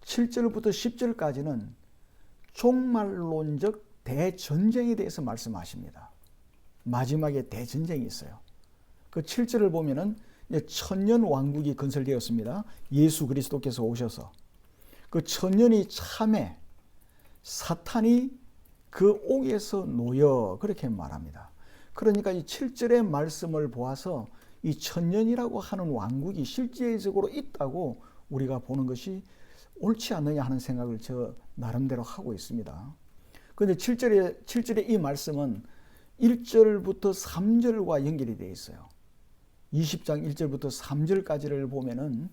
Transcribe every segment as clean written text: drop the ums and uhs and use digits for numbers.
7절부터 10절까지는 종말론적 대전쟁에 대해서 말씀하십니다. 마지막에 대전쟁이 있어요. 그 7절을 보면은 이제 천년 왕국이 건설되었습니다. 예수 그리스도께서 오셔서 그 천년이 참에 사탄이 그 옥에서 놓여 그렇게 말합니다. 그러니까 이 7절의 말씀을 보아서 이 천년이라고 하는 왕국이 실제적으로 있다고 우리가 보는 것이 옳지 않느냐 하는 생각을 저 나름대로 하고 있습니다. 그런데 7절의 이 말씀은 1절부터 3절과 연결이 되어 있어요. 20장 1절부터 3절까지를 보면은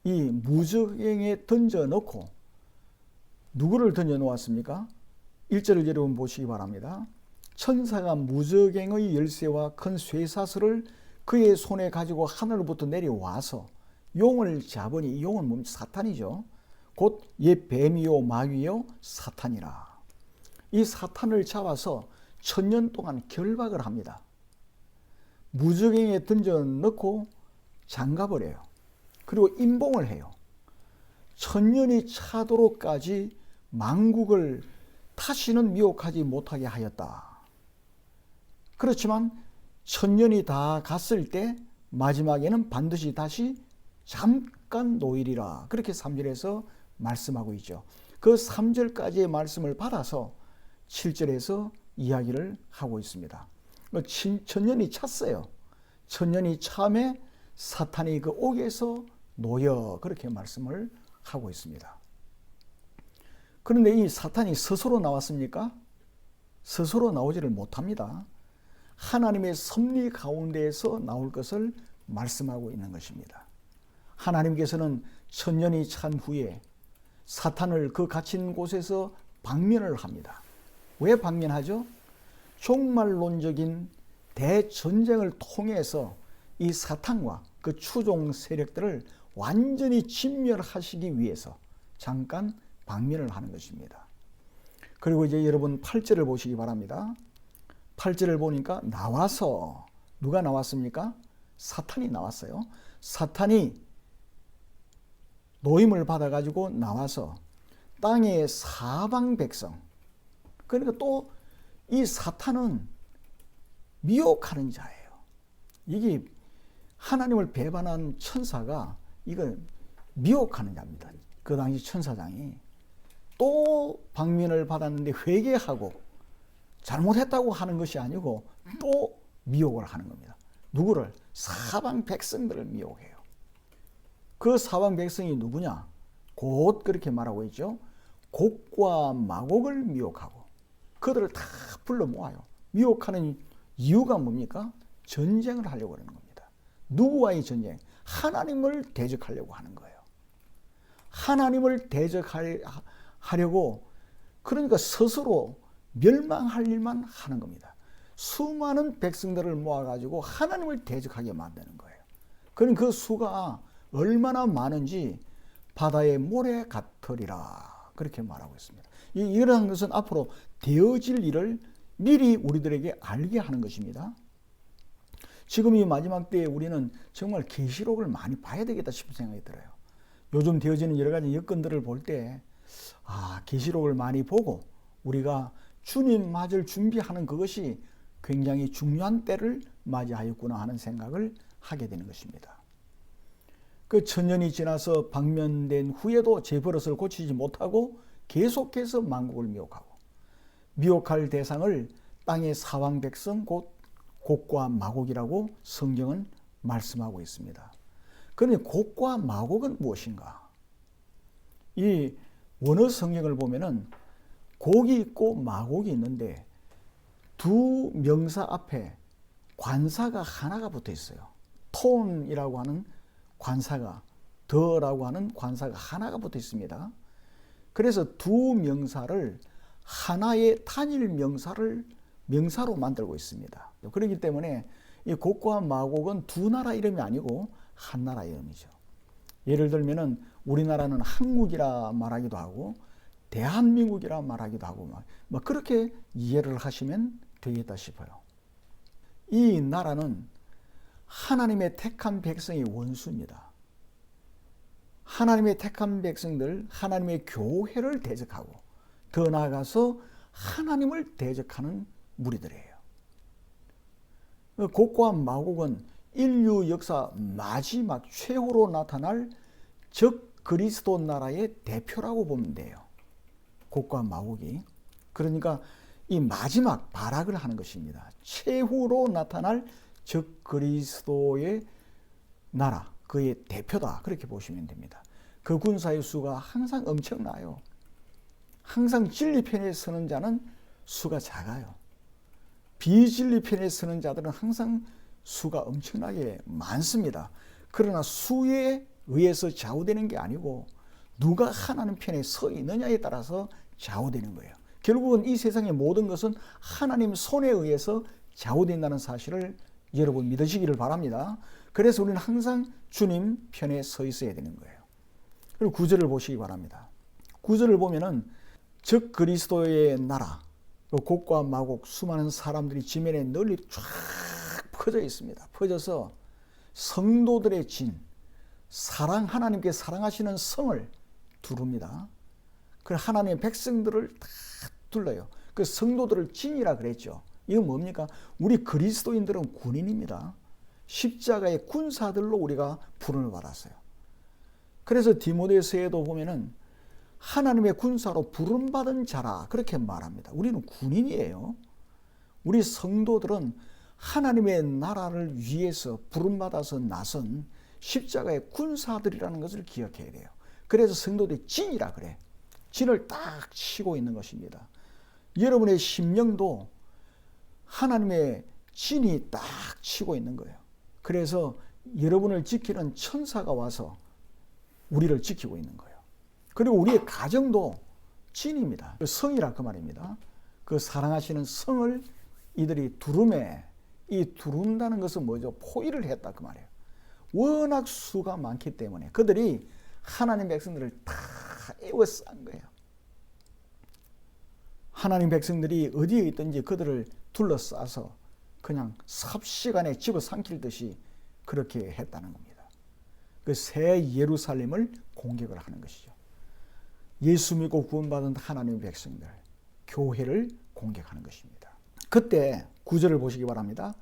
이 무저갱에 던져놓고 누구를 던져놓았습니까? 1절을 여러분 보시기 바랍니다. 천사가 무저갱의 열쇠와 큰 쇠사슬을 그의 손에 가지고 하늘로부터 내려와서 용을 잡으니, 이 용은 뭡니까? 사탄이죠. 곧 옛 뱀이요 마귀요 사탄이라. 이 사탄을 잡아서 천년 동안 결박을 합니다. 무저갱에 던져 넣고 잠가버려요. 그리고 임봉을 해요. 천년이 차도록까지 만국을 다시는 미혹하지 못하게 하였다. 그렇지만 천년이 다 갔을 때 마지막에는 반드시 다시 잠깐 놓이리라. 그렇게 3절에서 말씀하고 있죠. 그 3절까지의 말씀을 받아서 7절에서 이야기를 하고 있습니다. 천년이 찼어요. 천년이 참에 사탄이 그 옥에서 놓여 그렇게 말씀을 하고 있습니다. 그런데 이 사탄이 스스로 나왔습니까? 스스로 나오지를 못합니다. 하나님의 섭리 가운데에서 나올 것을 말씀하고 있는 것입니다. 하나님께서는 천년이 찬 후에 사탄을 그 갇힌 곳에서 방면을 합니다. 왜 방면하죠? 종말론적인 대전쟁을 통해서 이 사탄과 그 추종 세력들을 완전히 진멸하시기 위해서 잠깐 방면을 하는 것입니다. 그리고 이제 여러분 8절을 보시기 바랍니다. 8절을 보니까 나와서, 누가 나왔습니까? 사탄이 나왔어요. 사탄이 노임을 받아가지고 나와서 땅의 사방 백성, 그러니까 또 이 사탄은 미혹하는 자예요. 이게 하나님을 배반한 천사가 이걸 미혹하는 자입니다. 그 당시 천사장이 또 방면을 받았는데 회개하고 잘못했다고 하는 것이 아니고 또 미혹을 하는 겁니다. 누구를? 사방 백성들을 미혹해요. 그 사방 백성이 누구냐? 곧 그렇게 말하고 있죠. 곡과 마곡을 미혹하고 그들을 다 불러 모아요. 미혹하는 이유가 뭡니까? 전쟁을 하려고 하는 겁니다. 누구와의 전쟁? 하나님을 대적하려고 하는 거예요. 하나님을 대적하려고, 그러니까 스스로 멸망할 일만 하는 겁니다. 수많은 백성들을 모아가지고 하나님을 대적하게 만드는 거예요. 그럼 그 수가 얼마나 많은지 바다의 모래 같으리라 그렇게 말하고 있습니다. 이러한 것은 앞으로 되어질 일을 미리 우리들에게 알게 하는 것입니다. 지금 이 마지막 때에 우리는 정말 계시록을 많이 봐야 되겠다 싶은 생각이 들어요. 요즘 되어지는 여러 가지 여건들을 볼 때 계시록을 많이 보고 우리가 주님 맞을 준비하는 그것이 굉장히 중요한 때를 맞이하였구나 하는 생각을 하게 되는 것입니다. 그 천년이 지나서 방면된 후에도 제 버릇을 고치지 못하고 계속해서 만국을 미혹하고, 미혹할 대상을 땅의 사방 백성 곧 곡과 마곡이라고 성경은 말씀하고 있습니다. 그런데 곡과 마곡은 무엇인가? 이 원어 성경을 보면은 곡이 있고 마곡이 있는데 두 명사 앞에 관사가 하나가 붙어 있어요. 톤이라고 하는 관사가, 더라고 하는 관사가 하나가 붙어 있습니다. 그래서 두 명사를 하나의 단일 명사로 만들고 있습니다. 그렇기 때문에 이 곡과 마곡은 두 나라 이름이 아니고 한 나라 이름이죠. 예를 들면은 우리나라는 한국이라 말하기도 하고 대한민국이라 말하기도 하고 막 그렇게 이해를 하시면 되겠다 싶어요. 이 나라는 하나님의 택한 백성의 원수입니다. 하나님의 택한 백성들, 하나님의 교회를 대적하고 더 나아가서 하나님을 대적하는 무리들이에요. 곡과 마곡은 인류 역사 마지막 최후로 나타날 적 그리스도 나라의 대표라고 보면 돼요. 곡과 마곡이. 그러니까 이 마지막 발악을 하는 것입니다. 최후로 나타날 적 그리스도의 나라, 그의 대표다. 그렇게 보시면 됩니다. 그 군사의 수가 항상 엄청나요. 항상 진리 편에 서는 자는 수가 작아요. 비진리 편에 서는 자들은 항상 수가 엄청나게 많습니다. 그러나 수에 의해서 좌우되는 게 아니고 누가 하나님 편에 서 있느냐에 따라서 좌우되는 거예요. 결국은 이 세상의 모든 것은 하나님 손에 의해서 좌우된다는 사실을 여러분 믿으시기를 바랍니다. 그래서 우리는 항상 주님 편에 서 있어야 되는 거예요. 그리고 9절을 보시기 바랍니다. 9절을 보면은 적 그리스도의 나라, 곡과 마곡 수많은 사람들이 지면에 널리 쫙 퍼져 있습니다. 퍼져서 성도들의 진, 하나님께 사랑하시는 성을 두릅니다. 그 하나님의 백성들을 다 둘러요. 그 성도들을 진이라 그랬죠. 이건 뭡니까? 우리 그리스도인들은 군인입니다. 십자가의 군사들로 우리가 부름을 받았어요. 그래서 디모데서에도 보면은 하나님의 군사로 부름받은 자라 그렇게 말합니다. 우리는 군인이에요. 우리 성도들은 하나님의 나라를 위해서 부름받아서 나선 십자가의 군사들이라는 것을 기억해야 돼요. 그래서 성도들이 진이라 그래. 진을 딱 치고 있는 것입니다. 여러분의 심령도 하나님의 진이 딱 치고 있는 거예요. 그래서 여러분을 지키는 천사가 와서 우리를 지키고 있는 거예요. 그리고 우리의 가정도 진입니다. 성이라 그 말입니다. 그 사랑하시는 성을 이들이 두름에, 이 두른다는 것은 뭐죠? 포위를 했다 그 말이에요. 워낙 수가 많기 때문에 그들이 하나님 백성들을 다 에워싼 거예요. 하나님 백성들이 어디에 있든지 그들을 둘러싸서 그냥 삽시간에 집어삼킬 그렇게 했다는 겁니다. 그 새 예루살렘을 공격을 하는 것이죠. 예수 믿고 구원받은 하나님의 백성들, 교회를 공격하는 것입니다. 그때 9절을 보시기 바랍니다.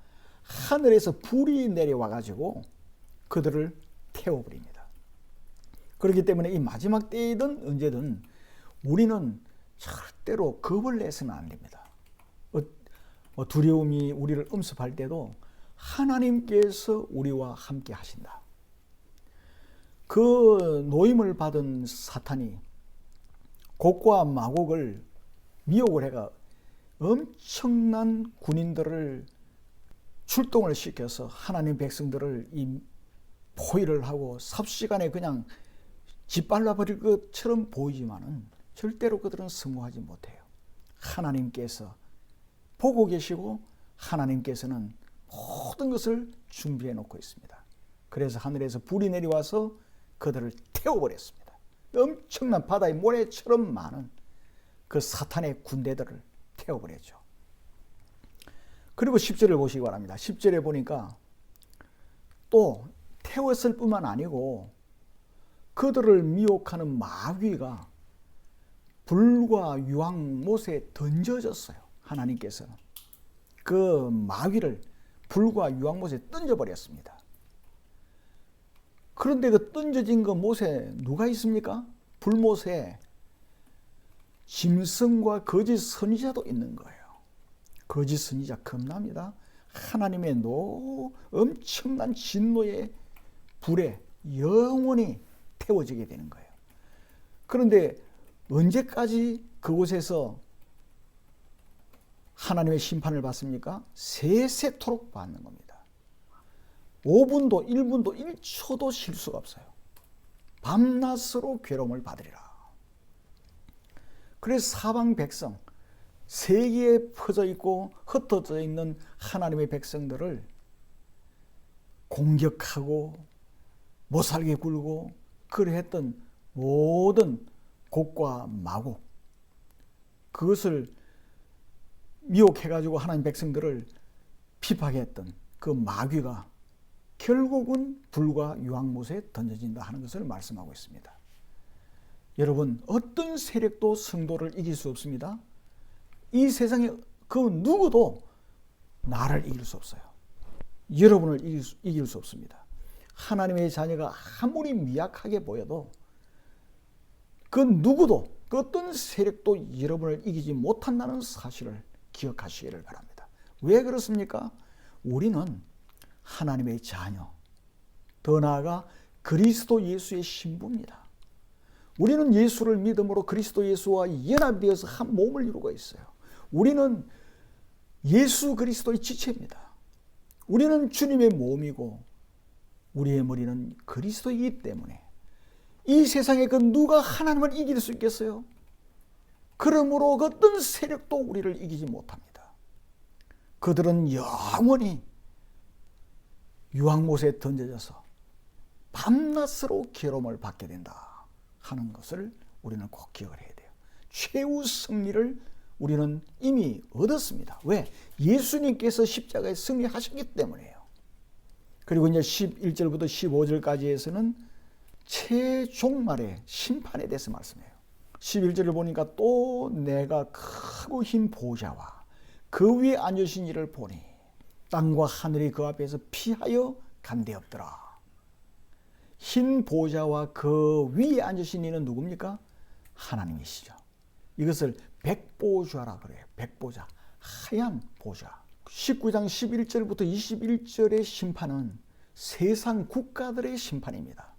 하늘에서 불이 내려와가지고 그들을 태워버립니다. 그렇기 때문에 이 마지막 때이든 언제든 우리는 절대로 겁을 내서는 안 됩니다. 두려움이 우리를 엄습할 때도 하나님께서 우리와 함께 하신다. 그 노임을 받은 사탄이 곡과 마곡을 미혹을 해가 엄청난 군인들을 출동을 시켜서 하나님 백성들을 이 포위를 하고 삽시간에 그냥 짓밟아 버릴 것처럼 보이지만은 절대로 그들은 성공하지 못해요. 하나님께서 보고 계시고 하나님께서는 모든 것을 준비해 놓고 있습니다. 그래서 하늘에서 불이 내려와서 그들을 태워버렸습니다. 엄청난 바다의 모래처럼 많은 그 사탄의 군대들을 태워버렸죠. 그리고 10절을 보시기 바랍니다. 10절에 보니까 또 태웠을 뿐만 아니고 그들을 미혹하는 마귀가 불과 유황못에 던져졌어요. 하나님께서는 그 마귀를 불과 유황못에 던져버렸습니다. 그런데 그 던져진 그 못에 누가 있습니까? 불못에 짐승과 거짓 선지자도 있는 거예요. 거짓 선지자 겁납니다. 하나님의 엄청난 진노의 불에 영원히 태워지게 되는 거예요. 그런데 언제까지 그곳에서 하나님의 심판을 받습니까? 세세토록 받는 겁니다. 5분도 1분도 1초도 쉴 수가 없어요. 밤낮으로 괴로움을 받으리라. 그래서 사방 백성, 세계에 퍼져 있고 흩어져 있는 하나님의 백성들을 공격하고 못살게 굴고 그러했던 모든 곡과 마곡, 그것을 미혹해가지고 하나님 백성들을 핍박했던 그 마귀가 결국은 불과 유황못에 던져진다 하는 것을 말씀하고 있습니다. 여러분, 어떤 세력도 성도를 이길 수 없습니다. 이 세상에 그 누구도 나를 이길 수 없어요. 여러분을 이길 수 없습니다. 하나님의 자녀가 아무리 미약하게 보여도 그 누구도, 그 어떤 세력도 여러분을 이기지 못한다는 사실을 기억하시기를 바랍니다. 왜 그렇습니까? 우리는 하나님의 자녀, 더 나아가 그리스도 예수의 신부입니다. 우리는 예수를 믿음으로 그리스도 예수와 연합되어서 한 몸을 이루고 있어요. 우리는 예수 그리스도의 지체입니다. 우리는 주님의 몸이고 우리의 머리는 그리스도이기 때문에 이 세상에 그 누가 하나님을 이길 수 있겠어요? 그러므로 그 어떤 세력도 우리를 이기지 못합니다. 그들은 영원히 유황못에 던져져서 밤낮으로 괴로움을 받게 된다 하는 것을 우리는 꼭 기억을 해야 돼요. 최후 승리를 우리는 이미 얻었습니다. 왜? 예수님께서 십자가에 승리하셨기 때문이에요. 그리고 이제 11절부터 15절까지에서는 최종말의 심판에 대해서 말씀해요. 11절을 보니까 또 내가 크고 흰 보좌와 그 위에 앉으신 이를 보니 땅과 하늘이 그 앞에서 피하여 간데없더라. 흰 보좌와 그 위에 앉으신 이는 누굽니까? 하나님이시죠. 이것을 백보좌라 그래요. 백보좌, 하얀 보좌. 19장 11절부터 21절의 심판은 세상 국가들의 심판입니다.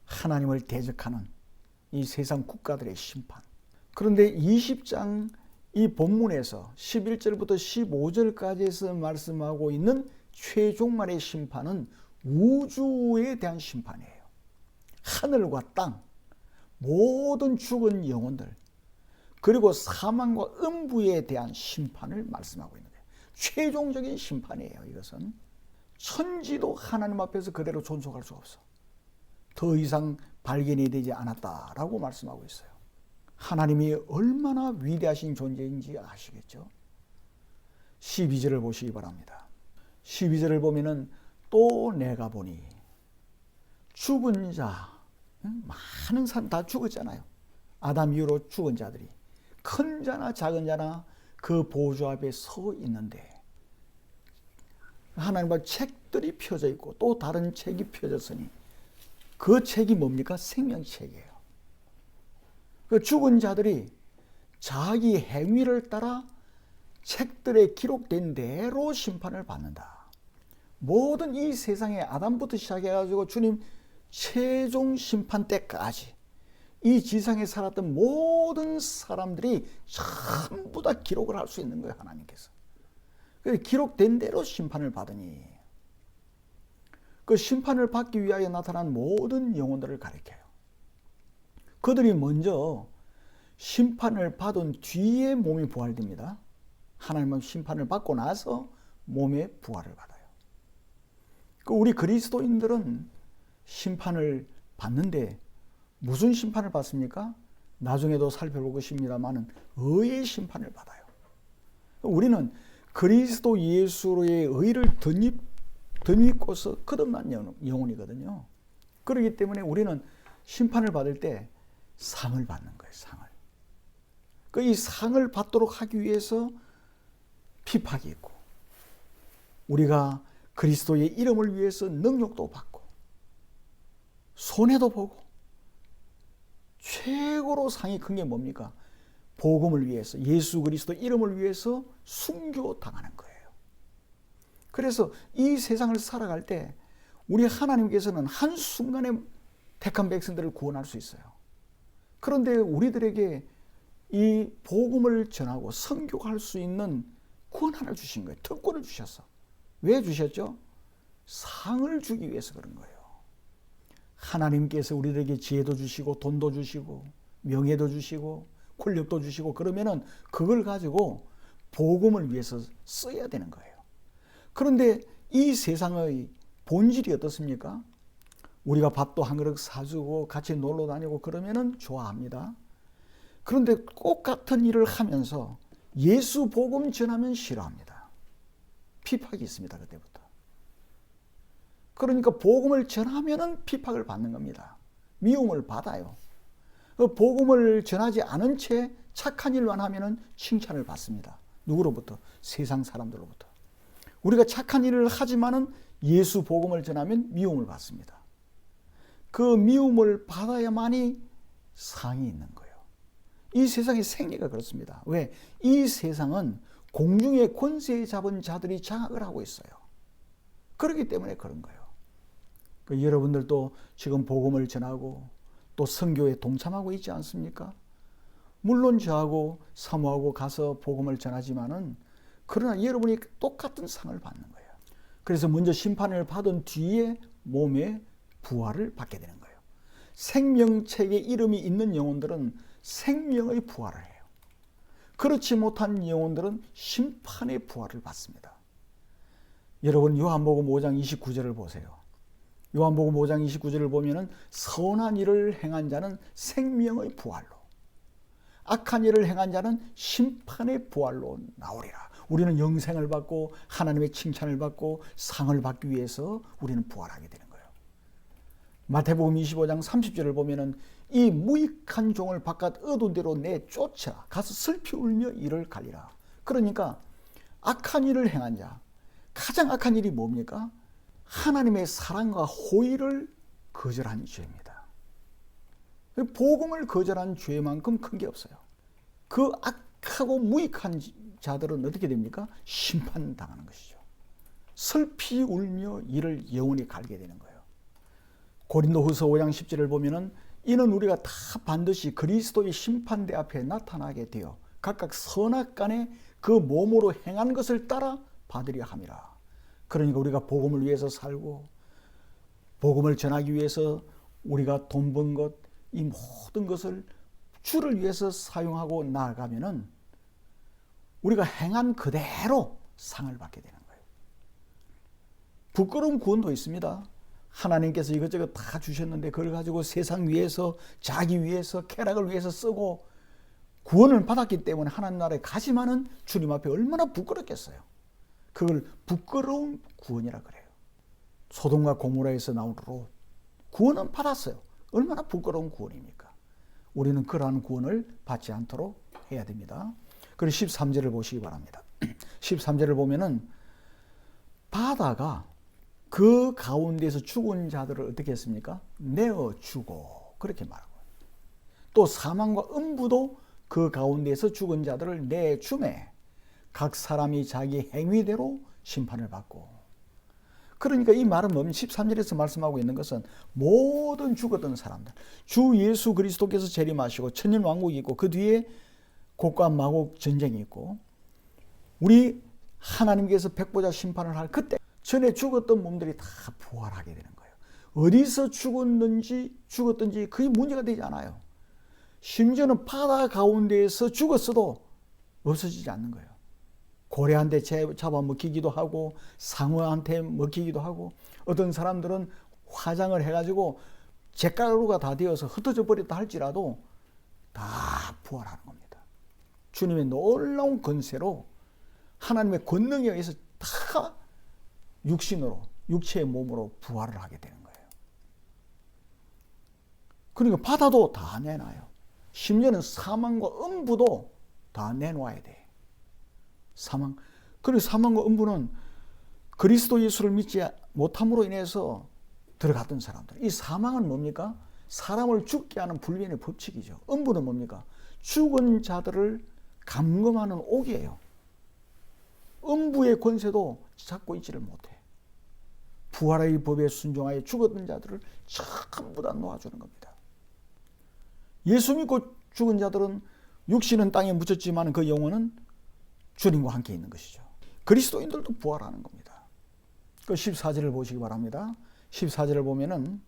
하나님을 대적하는 이 세상 국가들의 심판. 그런데 20장 이 본문에서 11절부터 15절까지에서 말씀하고 있는 최종말의 심판은 우주에 대한 심판이에요. 하늘과 땅, 모든 죽은 영혼들, 그리고 사망과 음부에 대한 심판을 말씀하고 있는 거예요. 최종적인 심판이에요. 이것은 천지도 하나님 앞에서 그대로 존속할 수 없어. 더 이상 발견이 되지 않았다라고 말씀하고 있어요. 하나님이 얼마나 위대하신 존재인지 아시겠죠? 12절을 보시기 바랍니다. 12절을 보면은 또 내가 보니 죽은 자, 많은 사람 다 죽었잖아요. 아담 이후로 죽은 자들이 큰 자나 작은 자나 그 보좌 앞에 서 있는데 하나님과 책들이 펴져 있고 또 다른 책이 펴졌으니 그 책이 뭡니까? 생명책이에요. 그 죽은 자들이 자기 행위를 따라 책들에 기록된 대로 심판을 받는다. 모든 이 세상에 아담부터 시작해가지고 주님 최종 심판 때까지 이 지상에 살았던 모든 사람들이 전부 다 기록을 할 수 있는 거예요. 하나님께서. 그래서 기록된 대로 심판을 받으니 그 심판을 받기 위하여 나타난 모든 영혼들을 가리켜요. 그들이 먼저 심판을 받은 뒤에 몸이 부활됩니다. 하나님은 심판을 받고 나서 몸의 부활을 받아요. 우리 그리스도인들은 심판을 받는데 무슨 심판을 받습니까? 나중에도 살펴볼 것입니다만 의의 심판을 받아요. 우리는 그리스도 예수의 의를 덧입고서 거듭난 영혼이거든요. 그렇기 때문에 우리는 심판을 받을 때 상을 받는 거예요. 상을. 이 상을 받도록 하기 위해서 핍박이 있고 우리가 그리스도의 이름을 위해서 능력도 받고 손해도 보고 최고로 상이 큰 게 뭡니까? 복음을 위해서 예수 그리스도 이름을 위해서 순교당하는 거예요. 그래서 이 세상을 살아갈 때 우리 하나님께서는 한순간에 택한 백성들을 구원할 수 있어요. 그런데 우리들에게 이 복음을 전하고 선교할 수 있는 권한을 주신 거예요. 특권을 주셨어. 왜 주셨죠? 상을 주기 위해서 그런 거예요. 하나님께서 우리들에게 지혜도 주시고 돈도 주시고 명예도 주시고 권력도 주시고 그러면은 그걸 가지고 복음을 위해서 써야 되는 거예요. 그런데 이 세상의 본질이 어떻습니까? 우리가 밥도 한 그릇 사주고 같이 놀러 다니고 그러면은 좋아합니다. 그런데 꼭 같은 일을 하면서 예수 복음 전하면 싫어합니다. 핍박이 있습니다. 그때부터. 그러니까 복음을 전하면은 핍박을 받는 겁니다. 미움을 받아요. 복음을 전하지 않은 채 착한 일만 하면은 칭찬을 받습니다. 누구로부터? 세상 사람들로부터. 우리가 착한 일을 하지만은 예수 복음을 전하면 미움을 받습니다. 그 미움을 받아야만이 상이 있는 거예요. 이 세상의 생리가 그렇습니다. 왜? 이 세상은 공중의 권세 잡은 자들이 장악을 하고 있어요. 그렇기 때문에 그런 거예요. 여러분들도 지금 복음을 전하고 또 선교에 동참하고 있지 않습니까? 물론 저하고 사모하고 가서 복음을 전하지만은 그러나 여러분이 똑같은 상을 받는 거예요. 그래서 먼저 심판을 받은 뒤에 몸에 부활을 받게 되는 거예요. 생명책에 이름이 있는 영혼들은 생명의 부활을 해요. 그렇지 못한 영혼들은 심판의 부활을 받습니다. 여러분 요한복음 5장 29절을 보세요. 요한복음 5장 29절을 보면은 선한 일을 행한 자는 생명의 부활로, 악한 일을 행한 자는 심판의 부활로 나오리라. 우리는 영생을 받고 하나님의 칭찬을 받고 상을 받기 위해서 우리는 부활하게 되는 거예요. 마태복음 25장 30절을 보면은 이 무익한 종을 바깥 어두운 데로 내쫓아 가서 슬피 울며 이를 갈리라. 그러니까 악한 일을 행한 자, 가장 악한 일이 뭡니까? 하나님의 사랑과 호의를 거절한 죄입니다. 복음을 거절한 죄만큼 큰 게 없어요. 그 악하고 무익한 자들은 어떻게 됩니까? 심판당하는 것이죠. 슬피 울며 이를 영원히 갈게 되는 거예요. 고린도후서 5장 10절을 보면은 이는 우리가 다 반드시 그리스도의 심판대 앞에 나타나게 되어 각각 선악간에 그 몸으로 행한 것을 따라 받으려 함이라. 그러니까 우리가 복음을 위해서 살고 복음을 전하기 위해서 우리가 돈 번 것, 이 모든 것을 주를 위해서 사용하고 나아가면은 우리가 행한 그대로 상을 받게 되는 거예요. 부끄러운 구원도 있습니다. 하나님께서 이것저것 다 주셨는데 그걸 가지고 세상 위해서, 자기 위해서, 쾌락을 위해서 쓰고 구원을 받았기 때문에 하나님 나라에 가지만은 주님 앞에 얼마나 부끄럽겠어요. 그걸 부끄러운 구원이라 그래요. 소돔과 고모라에서 나온 롯, 구원은 받았어요. 얼마나 부끄러운 구원입니까? 우리는 그러한 구원을 받지 않도록 해야 됩니다. 그리고 13절을 보시기 바랍니다. 13절을 보면은 바다가 그 가운데서 죽은 자들을 어떻게 했습니까? 내어주고 그렇게 말하고, 또 사망과 음부도 그 가운데서 죽은 자들을 내주매 각 사람이 자기 행위대로 심판을 받고. 그러니까 이 말은 뭡니까? 13절에서 말씀하고 있는 것은 모든 죽었던 사람들, 주 예수 그리스도께서 재림하시고 천년왕국이 있고 그 뒤에 곡과 마곡 전쟁이 있고 우리 하나님께서 백보자 심판을 할 그때 전에 죽었던 몸들이 다 부활하게 되는 거예요. 어디서 죽었든지 그게 문제가 되지 않아요. 심지어는 바다 가운데에서 죽었어도 없어지지 않는 거예요. 고래한테 잡아먹히기도 하고 상어한테 먹히기도 하고 어떤 사람들은 화장을 해가지고 잿가루가 다 되어서 흩어져 버렸다 할지라도 다 부활하는 겁니다. 주님의 놀라운 권세로 하나님의 권능에 의해서 다 육신으로, 육체의 몸으로 부활을 하게 되는 거예요. 그러니까 바다도 다 내놔요. 심지어는 사망과 음부도 다 내놓아야 돼. 사망. 그리고 사망과 음부는 그리스도 예수를 믿지 못함으로 인해서 들어갔던 사람들. 이 사망은 뭡니까? 사람을 죽게 하는 불변의 법칙이죠. 음부는 뭡니까? 죽은 자들을 감금하는 옥이에요. 음부의 권세도 잡고 있지를 못해. 부활의 법에 순종하여 죽었던 자들을 전부 다 놓아주는 겁니다. 예수 믿고 죽은 자들은 육신은 땅에 묻혔지만 그 영혼은 주님과 함께 있는 것이죠. 그리스도인들도 부활하는 겁니다. 그 14절을 보시기 바랍니다. 14절을 보면은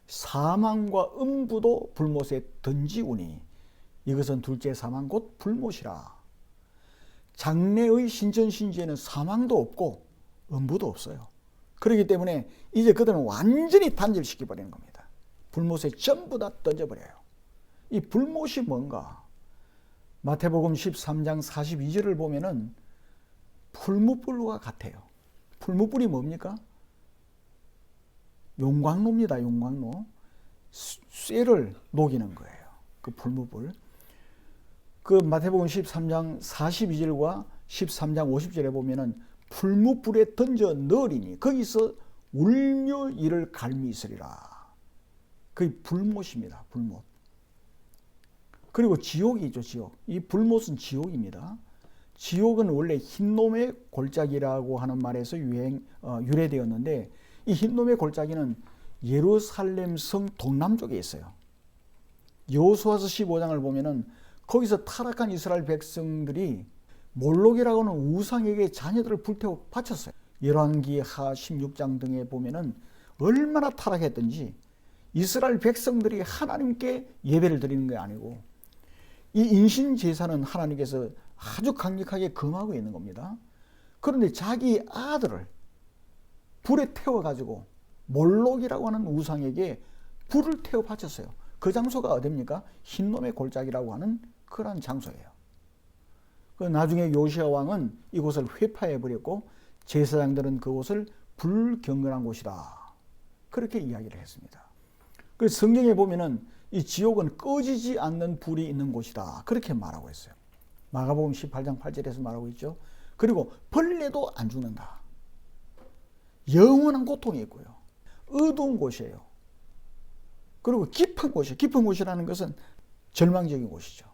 사망과 음부도 불못에 던지우니 이것은 둘째 사망 곧 불못이라. 장래의 신천신지에는 사망도 없고 음부도 없어요. 그렇기 때문에 이제 그들은 완전히 단절시켜버리는 겁니다. 불못에 전부 다 던져버려요. 이 불못이 뭔가? 마태복음 13장 42절을 보면은 풀무불과 같아요. 풀무불이 뭡니까? 용광로입니다. 용광로. 쇠를 녹이는 거예요. 그 풀무불. 그 마태복음 13장 42절과 13장 50절에 보면은 풀무불에 던져 넣으리니 거기서 울며 이를 갈미 있으리라. 그게 불못입니다. 불못. 그리고 지옥이 있죠. 지옥. 이 불못은 지옥입니다. 지옥은 원래 흰놈의 골짜기라고 하는 말에서 유래되었는데 이 흰놈의 골짜기는 예루살렘 성 동남쪽에 있어요. 여호수아서 15장을 보면은 거기서 타락한 이스라엘 백성들이 몰록이라고 하는 우상에게 자녀들을 불태워 바쳤어요. 열왕기하 16장 등에 보면은 얼마나 타락했던지 이스라엘 백성들이 하나님께 예배를 드리는 게 아니고 이 인신 제사는 하나님께서 아주 강력하게 금하고 있는 겁니다. 그런데 자기 아들을 불에 태워가지고 몰록이라고 하는 우상에게 불을 태워 바쳤어요. 그 장소가 어디입니까? 흰놈의 골짜기라고 하는 그런 장소예요. 나중에 요시야 왕은 이곳을 회파해 버렸고 제사장들은 그곳을 불경건한 곳이다. 그렇게 이야기를 했습니다. 그 성경에 보면은 이 지옥은 꺼지지 않는 불이 있는 곳이다. 그렇게 말하고 있어요. 마가복음 18장 8절에서 말하고 있죠. 그리고 벌레도 안 죽는다. 영원한 고통이 있고요. 어두운 곳이에요. 그리고 깊은 곳이에요. 깊은 곳이라는 것은 절망적인 곳이죠.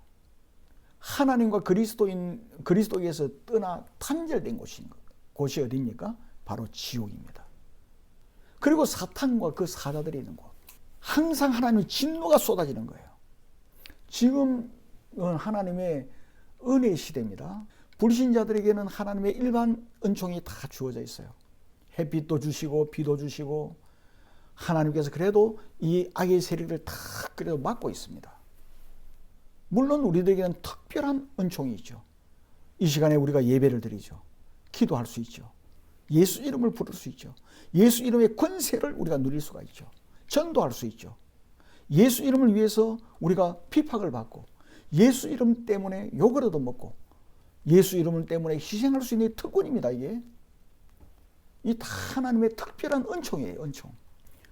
하나님과 그리스도에서 떠나 단절된 곳이 어디입니까? 바로 지옥입니다. 그리고 사탄과 그 사자들이 있는 곳. 항상 하나님의 진노가 쏟아지는 거예요. 지금은 하나님의 은혜의 시대입니다. 불신자들에게는 하나님의 일반 은총이 다 주어져 있어요. 햇빛도 주시고 비도 주시고 하나님께서 그래도 이 악의 세력을 다 그래도 막고 있습니다. 물론 우리들에게는 특별한 은총이 있죠. 이 시간에 우리가 예배를 드리죠. 기도할 수 있죠. 예수 이름을 부를 수 있죠. 예수 이름의 권세를 우리가 누릴 수가 있죠. 전도할 수 있죠. 예수 이름을 위해서 우리가 핍박을 받고 예수 이름 때문에 욕을 얻어먹고 예수 이름 때문에 희생할 수 있는 특권입니다. 이게 이 다 하나님의 특별한 은총이에요. 은총.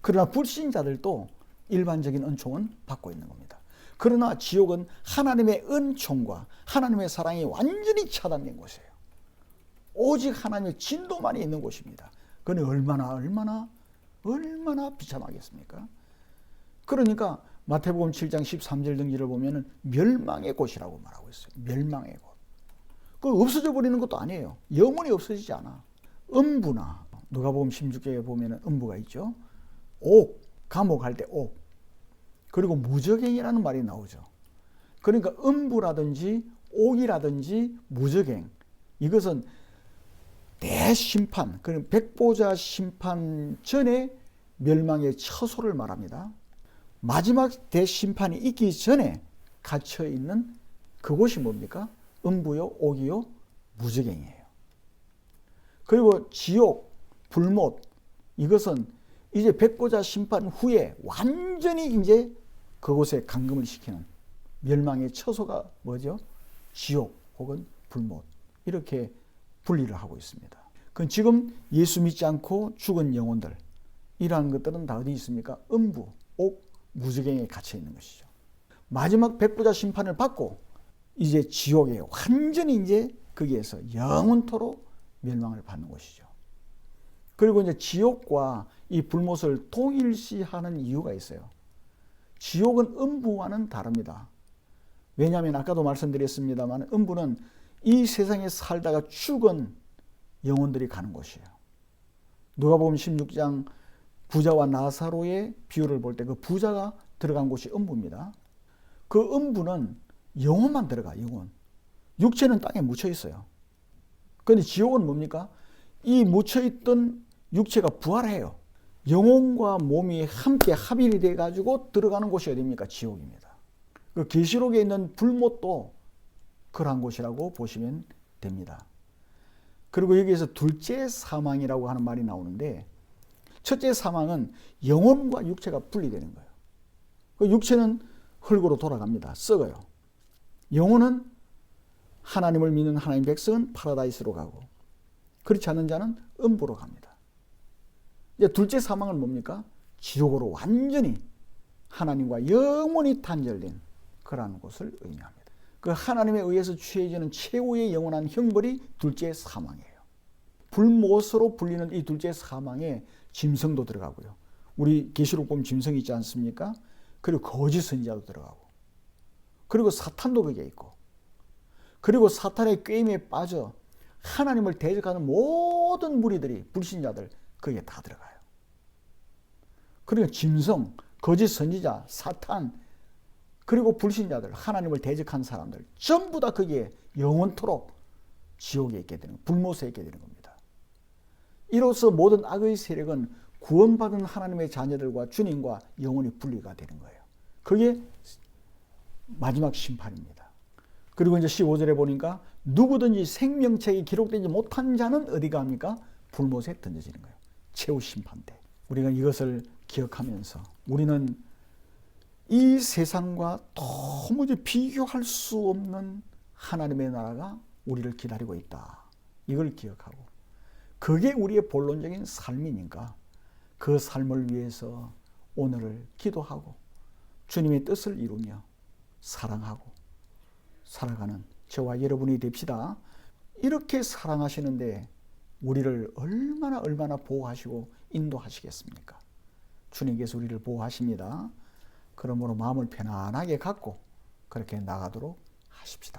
그러나 불신자들도 일반적인 은총은 받고 있는 겁니다. 그러나 지옥은 하나님의 은총과 하나님의 사랑이 완전히 차단된 곳이에요. 오직 하나님의 진노만이 있는 곳입니다. 그건 얼마나 비참하겠습니까? 그러니까 마태복음 7장 13절 등지를 보면은 멸망의 곳이라고 말하고 있어요. 멸망의 곳. 그 없어져 버리는 것도 아니에요. 영원히 없어지지 않아. 음부나 누가복음 16장에 보면은 음부가 있죠. 옥, 감옥 할 때 옥. 그리고 무적행이라는 말이 나오죠. 그러니까 음부라든지 옥이라든지 무적행, 이것은 대심판, 그럼 백보자 심판 전에 멸망의 처소를 말합니다. 마지막 대심판이 있기 전에 갇혀 있는 그곳이 뭡니까? 음부요, 옥이요, 무적행이에요. 그리고 지옥, 불못, 이것은 이제 백보자 심판 후에 완전히 이제 그곳에 감금을 시키는 멸망의 처소가 뭐죠? 지옥 혹은 불못, 이렇게 분리를 하고 있습니다. 그건 지금 예수 믿지 않고 죽은 영혼들, 이러한 것들은 다 어디 있습니까? 음부, 옥, 무적행에 갇혀 있는 것이죠. 마지막 백보자 심판을 받고 이제 지옥에 완전히 이제 거기에서 영원토록 멸망을 받는 것이죠. 그리고 이제 지옥과 이 불못을 동일시하는 이유가 있어요. 지옥은 음부와는 다릅니다. 왜냐하면 아까도 말씀드렸습니다만 음부는 이 세상에 살다가 죽은 영혼들이 가는 곳이에요. 누가복음 16장 부자와 나사로의 비유를 볼 때 그 부자가 들어간 곳이 음부입니다. 그 음부는 영혼만 들어가, 영혼. 육체는 땅에 묻혀 있어요. 그런데 지옥은 뭡니까? 이 묻혀있던 육체가 부활해요. 영혼과 몸이 함께 합일이 돼가지고 들어가는 곳이 어디입니까? 지옥입니다. 그 계시록에 있는 불못도 그러한 곳이라고 보시면 됩니다. 그리고 여기에서 둘째 사망이라고 하는 말이 나오는데, 첫째 사망은 영혼과 육체가 분리되는 거예요. 그 육체는 흙으로 돌아갑니다. 썩어요. 영혼은 하나님을 믿는 하나님 백성은 파라다이스로 가고, 그렇지 않은 자는 음부로 갑니다. 이제 둘째 사망은 뭡니까? 지옥으로 완전히 하나님과 영원히 단절된 그러한 곳을 의미합니다. 그 하나님에 의해서 취해지는 최후의 영원한 형벌이 둘째 사망이에요. 불못으로 불리는 이 둘째 사망에 짐승도 들어가고요. 우리 계시록 보면 짐승이 있지 않습니까? 그리고 거짓 선지자도 들어가고, 그리고 사탄도 거기에 있고, 그리고 사탄의 꾀임에 빠져 하나님을 대적하는 모든 무리들이, 불신자들 거기에 다 들어가요. 그러니까 짐승, 거짓 선지자, 사탄, 그리고 불신자들, 하나님을 대적한 사람들 전부 다 거기에 영원토록 지옥에 있게 되는, 불못에 있게 되는 겁니다. 이로써 모든 악의 세력은 구원받은 하나님의 자녀들과 주님과 영원히 분리가 되는 거예요. 그게 마지막 심판입니다. 그리고 이제 15절에 보니까 누구든지 생명책에 기록되지 못한 자는 어디가 합니까? 불못에 던져지는 거예요. 최후 심판 때. 우리가 이것을 기억하면서 우리는 이 세상과 도무지 비교할 수 없는 하나님의 나라가 우리를 기다리고 있다. 이걸 기억하고, 그게 우리의 본론적인 삶이니까 그 삶을 위해서 오늘을 기도하고 주님의 뜻을 이루며 사랑하고 살아가는 저와 여러분이 됩시다. 이렇게 사랑하시는데 우리를 얼마나 보호하시고 인도하시겠습니까? 주님께서 우리를 보호하십니다. 그러므로 마음을 편안하게 갖고 그렇게 나가도록 하십시다.